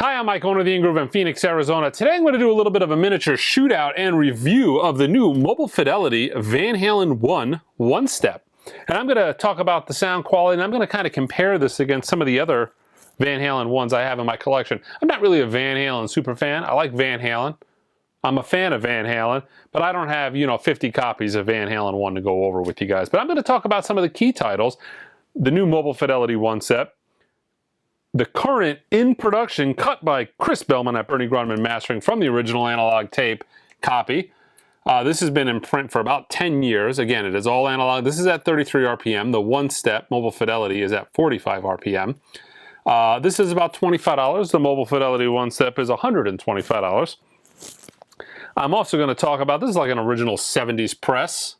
Hi, I'm Mike, owner of the In-Groove in Phoenix, Arizona. Today I'm going to do a little bit of a miniature shootout and review of the new Mobile Fidelity Van Halen 1 one-step. And I'm going to talk about the sound quality, and I'm going to kind of compare this against some of the other Van Halen ones I have in my collection. I'm not really a Van Halen super fan. I like Van Halen. I'm a fan of Van Halen, but I don't have, 50 copies of Van Halen 1 to go over with you guys. But I'm going to talk about some of the key titles, the new Mobile Fidelity one-step, the current in production cut by Chris Bellman at Bernie Grunman Mastering from the original analog tape copy. This has been in print for about 10 years. Again, it is all analog. This is at 33 RPM. The one-step Mobile Fidelity is at 45 RPM. This is about $25. The Mobile Fidelity one-step is $125. I'm also going to talk about, this is like an original 70s press.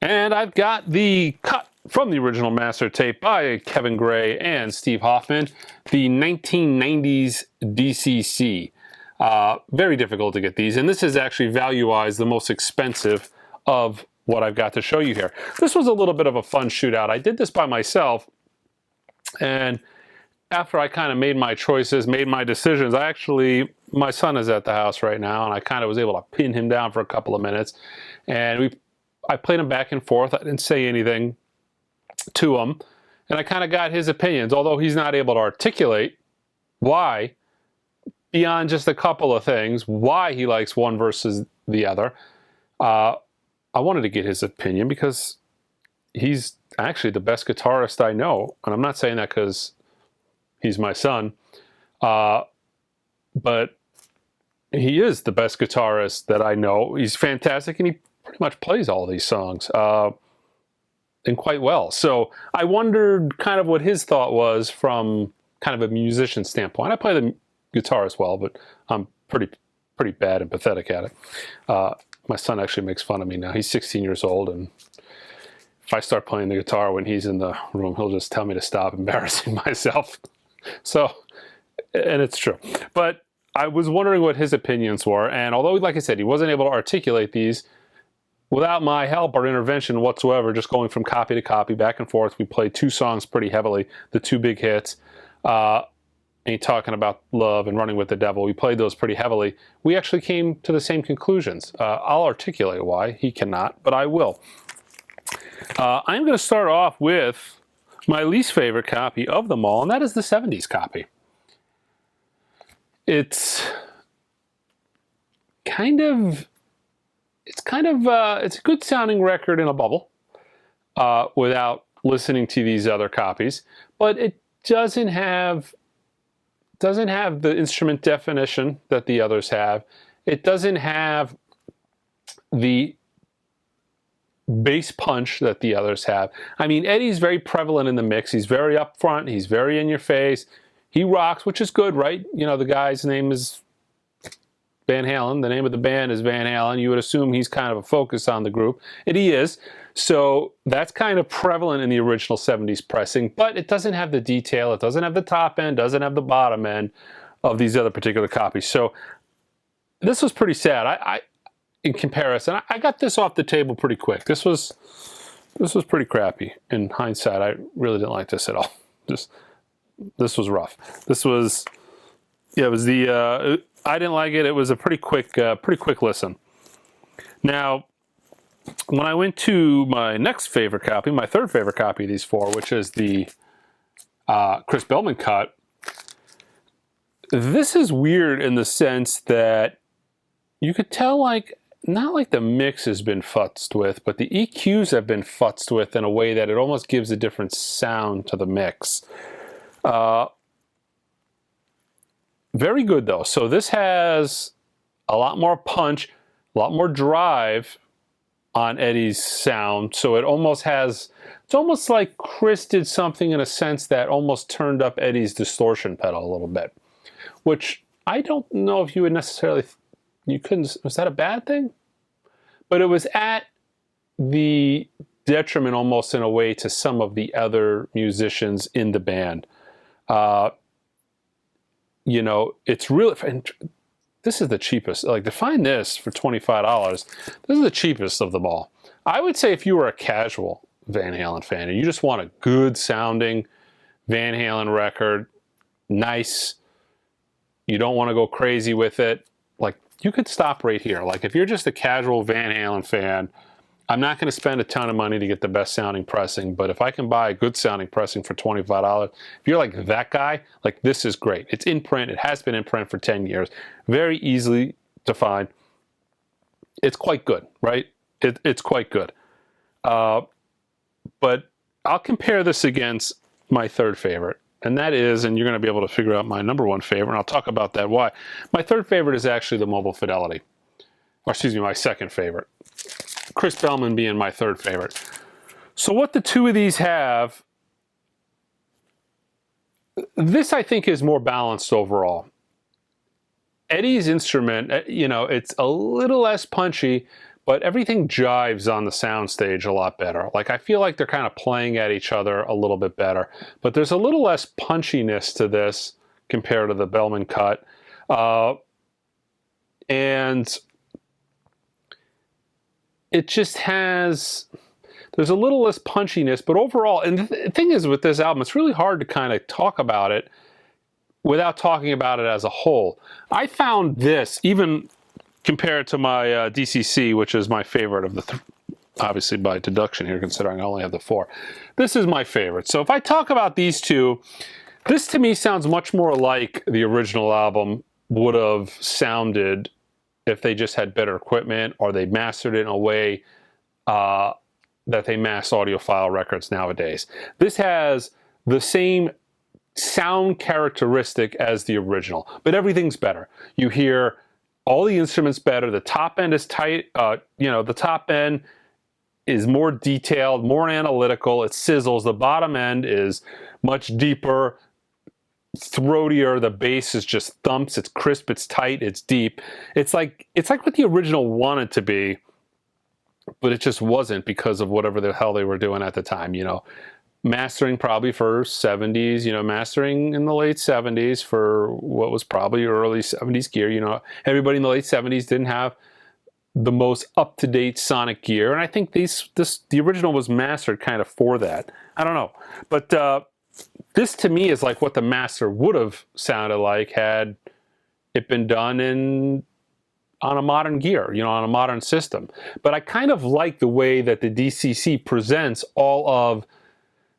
And I've got the cut from the original master tape by Kevin Gray and Steve Hoffman, the 1990s DCC. Very difficult to get these, and this is actually value-wise the most expensive of what I've got to show you here. This was a little bit of a fun shootout. I did this by myself, and after I kind of made my choices, made my decisions, my son is at the house right now, and I kind of was able to pin him down for a couple of minutes, and I played him back and forth. I didn't say anything to him, and I kind of got his opinions, although he's not able to articulate why, beyond just a couple of things, why he likes one versus the other. I wanted to get his opinion because he's actually the best guitarist I know, and I'm not saying that because he's my son, but he is the best guitarist that I know. He's fantastic, and he pretty much plays all these songs. And quite well. So I wondered kind of what his thought was from kind of a musician standpoint. I play the guitar as well, but I'm pretty bad and pathetic at it. My son actually makes fun of me now. He's 16 years old, and if I start playing the guitar when he's in the room, he'll just tell me to stop embarrassing myself. So, and it's true. But I was wondering what his opinions were, and although, like I said, he wasn't able to articulate these, without my help or intervention whatsoever, just going from copy to copy, back and forth, we played two songs pretty heavily, the two big hits, Ain't Talking About Love and Running with the Devil. We played those pretty heavily. We actually came to the same conclusions. I'll articulate why. He cannot, but I will. I'm going to start off with my least favorite copy of them all, and that is the 70s copy. It's a good sounding record in a bubble without listening to these other copies, but it doesn't have the instrument definition that the others have. It doesn't have the bass punch that the others have. I mean, Eddie's very prevalent in the mix. He's very upfront. He's very in your face. He rocks, which is good, right? The guy's name is Van Halen. The name of the band is Van Halen. You would assume he's kind of a focus on the group, and he is. So that's kind of prevalent in the original 70s pressing, but it doesn't have the detail. It doesn't have the top end, doesn't have the bottom end of these other particular copies. So this was pretty sad. In comparison, I got this off the table pretty quick. This was pretty crappy. In hindsight, I really didn't like this at all. This was rough. It was I didn't like it. It was a pretty quick listen. Now, when I went to my next favorite copy, my third favorite copy of these four, which is the Chris Bellman cut, this is weird in the sense that you could tell, not like the mix has been futzed with, but the EQs have been futzed with in a way that it almost gives a different sound to the mix. Very good though. So this has a lot more punch, a lot more drive on Eddie's sound. So it's almost like Chris did something in a sense that almost turned up Eddie's distortion pedal a little bit, which I don't know if you would necessarily, was that a bad thing? But it was at the detriment almost in a way to some of the other musicians in the band. It's really, and this is the cheapest. To find this for $25, this is the cheapest of them all. I would say if you were a casual Van Halen fan and you just want a good sounding Van Halen record, nice, you don't want to go crazy with it, like you could stop right here. Like if you're just a casual Van Halen fan, I'm not going to spend a ton of money to get the best sounding pressing, but if I can buy a good sounding pressing for $25, if you're like that guy, like this is great. It's in print. It has been in print for 10 years. Very easily to find. It's quite good, right? It's quite good. But I'll compare this against my third favorite, and that is, and you're going to be able to figure out my number one favorite, and I'll talk about that why. My third favorite is actually the Mobile Fidelity. Or excuse me, my second favorite. Chris Bellman being my third favorite. So what the two of these have, this I think is more balanced overall. Eddie's instrument, you know, it's a little less punchy, but everything jives on the soundstage a lot better. Like I feel like they're kind of playing at each other a little bit better, but there's a little less punchiness to this compared to the Bellman cut. And it just has, there's a little less punchiness, but overall, and the thing is with this album, it's really hard to kind of talk about it without talking about it as a whole. I found this, even compared to my DCC, which is my favorite of the obviously by deduction here, considering I only have the 4. This is my favorite. So if I talk about these two, this to me sounds much more like the original album would have sounded if they just had better equipment or they mastered it in a way that they mass audiophile records nowadays. This has the same sound characteristic as the original, but everything's better. You hear all the instruments better. The top end is tight. You know, the top end is more detailed, more analytical. It sizzles. The bottom end is much deeper, throatier. The bass is just thumps. It's crisp. It's tight. It's deep. It's like what the original wanted to be, but it just wasn't because of whatever the hell they were doing at the time. You know, mastering probably for 70s, you know, mastering in the late 70s for what was probably early 70s gear. You know, everybody in the late 70s didn't have the most up-to-date sonic gear. And I think the original was mastered kind of for that. I don't know. But this to me is like what the master would have sounded like had it been done on a modern gear, you know, on a modern system. But I kind of like the way that the DCC presents all of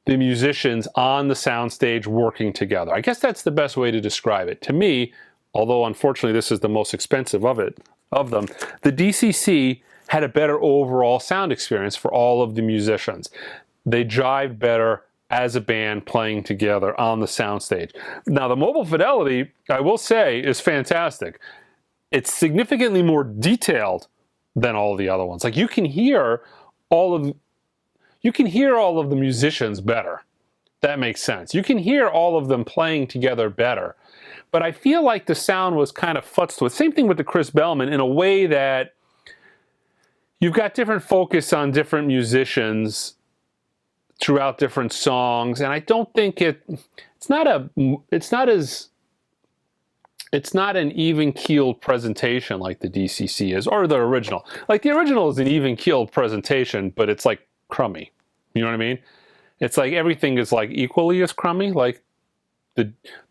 the musicians on the soundstage working together. I guess that's the best way to describe it. To me, although unfortunately this is the most expensive of them, the DCC had a better overall sound experience for all of the musicians. They jived better as a band playing together on the soundstage. Now the Mobile Fidelity, I will say, is fantastic. It's significantly more detailed than all the other ones. Like you can hear all of the musicians better. That makes sense. You can hear all of them playing together better. But I feel like the sound was kind of futzed with. Same thing with the Chris Bellman in a way that you've got different focus on different musicians throughout different songs. And I don't think it's not an even-keeled presentation like the DCC is, or the original. Like the original is an even-keeled presentation, but it's like crummy. You know what I mean? It's like everything is like equally as crummy. Like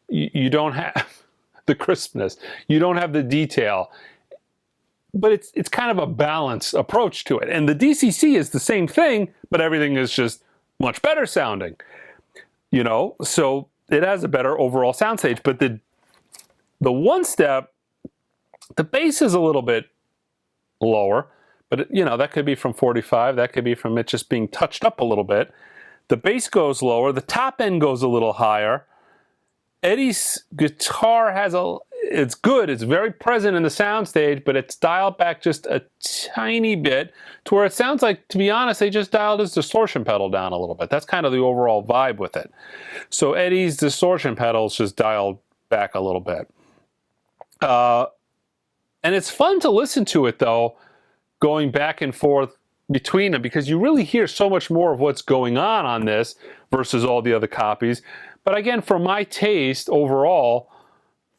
you don't have the crispness, you don't have the detail, but it's kind of a balanced approach to it. And the DCC is the same thing, but everything is just much better sounding. You know, so it has a better overall soundstage. But the one step, the bass is a little bit lower. But, you know, that could be from 45. That could be from it just being touched up a little bit. The bass goes lower. The top end goes a little higher. Eddie's guitar it's good. It's very present in the soundstage, but it's dialed back just a tiny bit to where it sounds like, to be honest, they just dialed his distortion pedal down a little bit. That's kind of the overall vibe with it. So Eddie's distortion pedal's just dialed back a little bit. And it's fun to listen to it, though, going back and forth between them, because you really hear so much more of what's going on this versus all the other copies. But again, for my taste overall,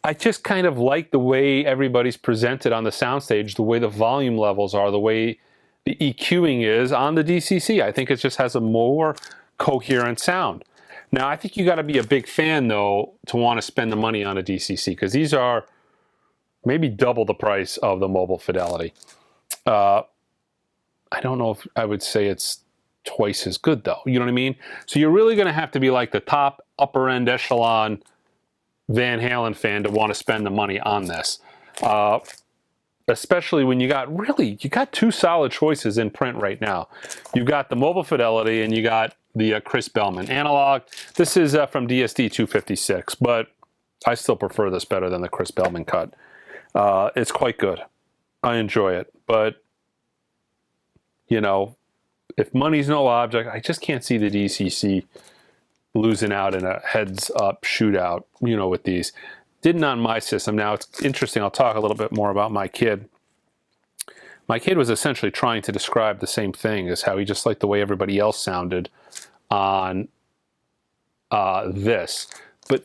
I just kind of like the way everybody's presented on the soundstage, the way the volume levels are, the way the EQing is on the DCC. I think it just has a more coherent sound. Now, I think you got to be a big fan, though, to want to spend the money on a DCC, because these are maybe double the price of the Mobile Fidelity. I don't know if I would say it's twice as good, though. You know what I mean? So you're really going to have to be like the top upper end echelon Van Halen fan to want to spend the money on this. Especially when you got two solid choices in print right now. You've got the Mobile Fidelity and you got the Chris Bellman analog. This is from DSD 256, but I still prefer this better than the Chris Bellman cut. It's quite good. I enjoy it, but you know, if money's no object, I just can't see the DCC losing out in a heads-up shootout, you know, with these. Didn't on my system. Now, it's interesting. I'll talk a little bit more about my kid. My kid was essentially trying to describe the same thing, as how he just liked the way everybody else sounded on this. But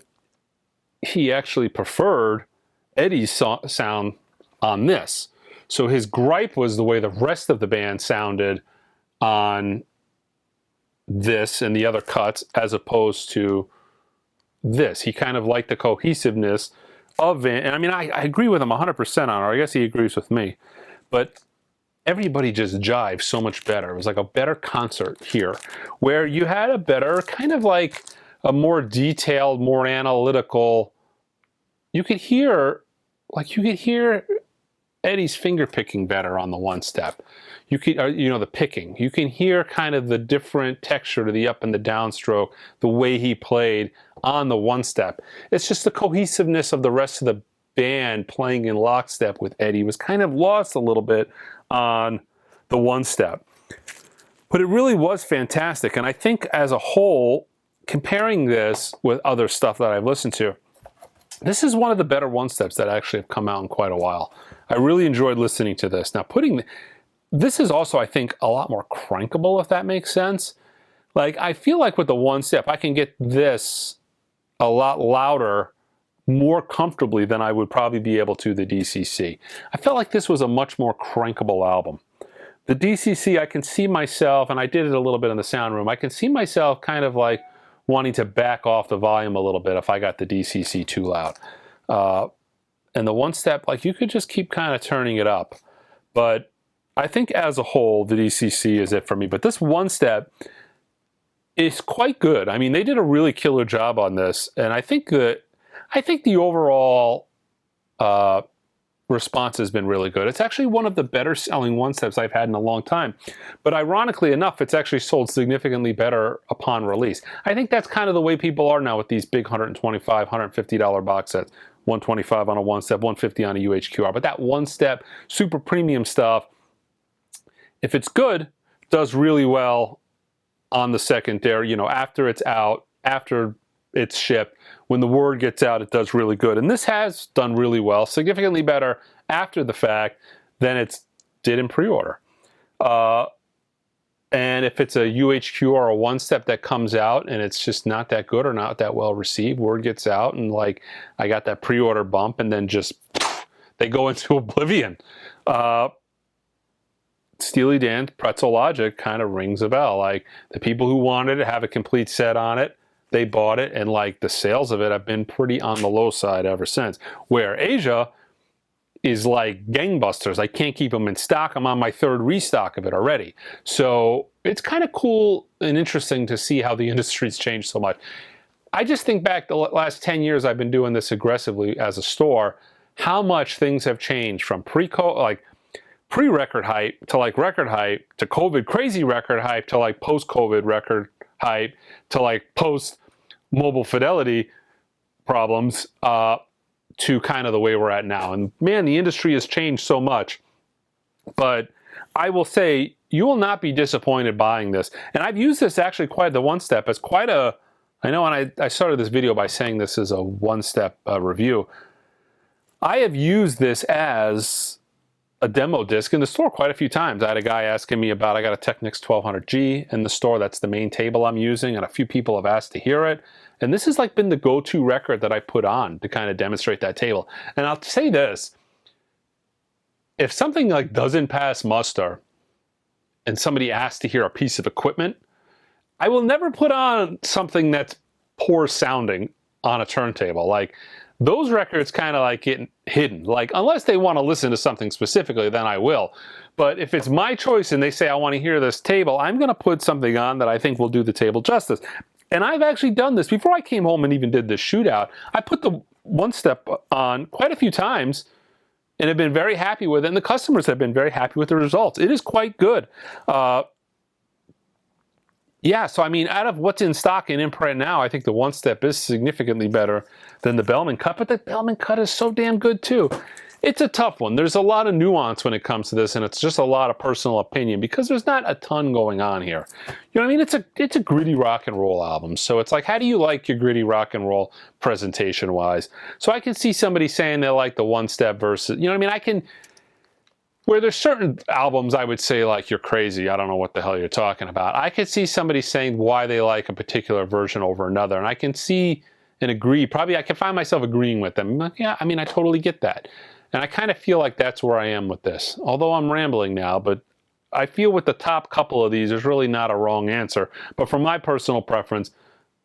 he actually preferred Eddie's sound on this. So his gripe was the way the rest of the band sounded on this and the other cuts as opposed to this. He kind of liked the cohesiveness of it. And I mean, I agree with him 100% on it. I guess he agrees with me. But everybody just jived so much better. It was like a better concert here, where you had a better, kind of like a more detailed, more analytical, you could hear Eddie's finger picking better on the one step. You could, the picking. You can hear kind of the different texture to the up and the down stroke, the way he played on the one step. It's just the cohesiveness of the rest of the band playing in lockstep with Eddie was kind of lost a little bit on the one step. But it really was fantastic. And I think as a whole, comparing this with other stuff that I've listened to, this is one of the better one steps that actually have come out in quite a while. I really enjoyed listening to this. Now, this is also, I think, a lot more crankable, if that makes sense. Like, I feel like with the one step, I can get this a lot louder, more comfortably than I would probably be able to the DCC. I felt like this was a much more crankable album. The DCC, I can see myself, and I did it a little bit in the sound room, I can see myself kind of like wanting to back off the volume a little bit if I got the DCC too loud. And the one step, like, you could just keep kind of turning it up. But I think as a whole, the DCC is it for me. But this one step is quite good. I mean, they did a really killer job on this. And I think the overall response has been really good. It's actually one of the better selling one steps I've had in a long time. But ironically enough, it's actually sold significantly better upon release. I think that's kind of the way people are now with these big $125, $150 box sets. $125 on a one step, $150 on a UHQR. But that one step, super premium stuff, if it's good, does really well on the secondary, after it's out, after it's shipped. When the word gets out, it does really good. And this has done really well, significantly better after the fact than it did in pre-order. And if it's a UHQ or a one step that comes out and it's just not that good or not that well received, word gets out and like I got that pre-order bump and then just they go into oblivion. Steely Dan's Pretzel Logic kind of rings a bell. Like, the people who wanted to have a complete set on it, they bought it, and like the sales of it have been pretty on the low side ever since. Where Asia is like gangbusters. I can't keep them in stock. I'm on my third restock of it already. So it's kind of cool and interesting to see how the industry's changed so much. I just think back the last 10 years I've been doing this aggressively as a store, how much things have changed from pre-record hype to like record hype to COVID crazy record hype to like post-COVID record hype to like post-Mobile Fidelity problems to kind of the way we're at now. And man, the industry has changed so much. But I will say, you will not be disappointed buying this. And I've used this actually the one step as quite a, I know, and I started this video by saying this is a one-step review. I have used this as a demo disc in the store quite a few times. I had a guy asking me about, I got a Technics 1200G in the store. That's the main table I'm using, and a few people have asked to hear it. And this has like been the go-to record that I put on to kind of demonstrate that table. And I'll say this, if something like doesn't pass muster and somebody asks to hear a piece of equipment, I will never put on something that's poor sounding on a turntable. Like, those records kind of like get hidden. Like, unless they want to listen to something specifically, then I will. But if it's my choice and they say I want to hear this table, I'm going to put something on that I think will do the table justice. And I've actually done this. Before I came home and even did this shootout, I put the one step on quite a few times and have been very happy with it. And the customers have been very happy with the results. It is quite good. Yeah, so I mean, out of what's in stock and in print now, I think the one step is significantly better than the Bellman cut, but the Bellman cut is so damn good too. It's a tough one. There's a lot of nuance when it comes to this, and it's just a lot of personal opinion because there's not a ton going on here. You know what I mean? It's a gritty rock and roll album. So it's like, how do you like your gritty rock and roll presentation wise? So I can see somebody saying they like the one step versus, you know what I mean? I can, where there's certain albums I would say like, you're crazy, I don't know what the hell you're talking about. I could see somebody saying why they like a particular version over another, and I can see and agree, probably I can find myself agreeing with them. Like, yeah, I mean, I totally get that. And I kind of feel like that's where I am with this. Although I'm rambling now, but I feel with the top couple of these, there's really not a wrong answer. But for my personal preference,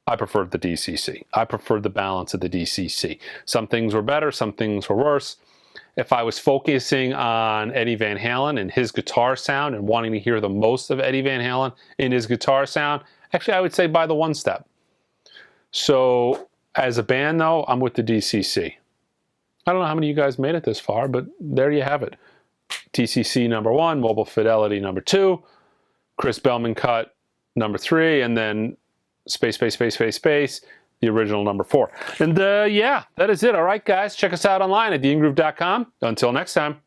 I preferred the DCC. I preferred the balance of the DCC. Some things were better, some things were worse. If I was focusing on Eddie Van Halen and his guitar sound and wanting to hear the most of Eddie Van Halen in his guitar sound, actually I would say buy the one step. So as a band though, I'm with the DCC. I don't know how many of you guys made it this far, but there you have it. DCC number 1, Mobile Fidelity number 2, Chris Bellman cut number 3, and then space, the original number 4. And yeah, that is it. All right, guys, check us out online at theingroove.com. Until next time.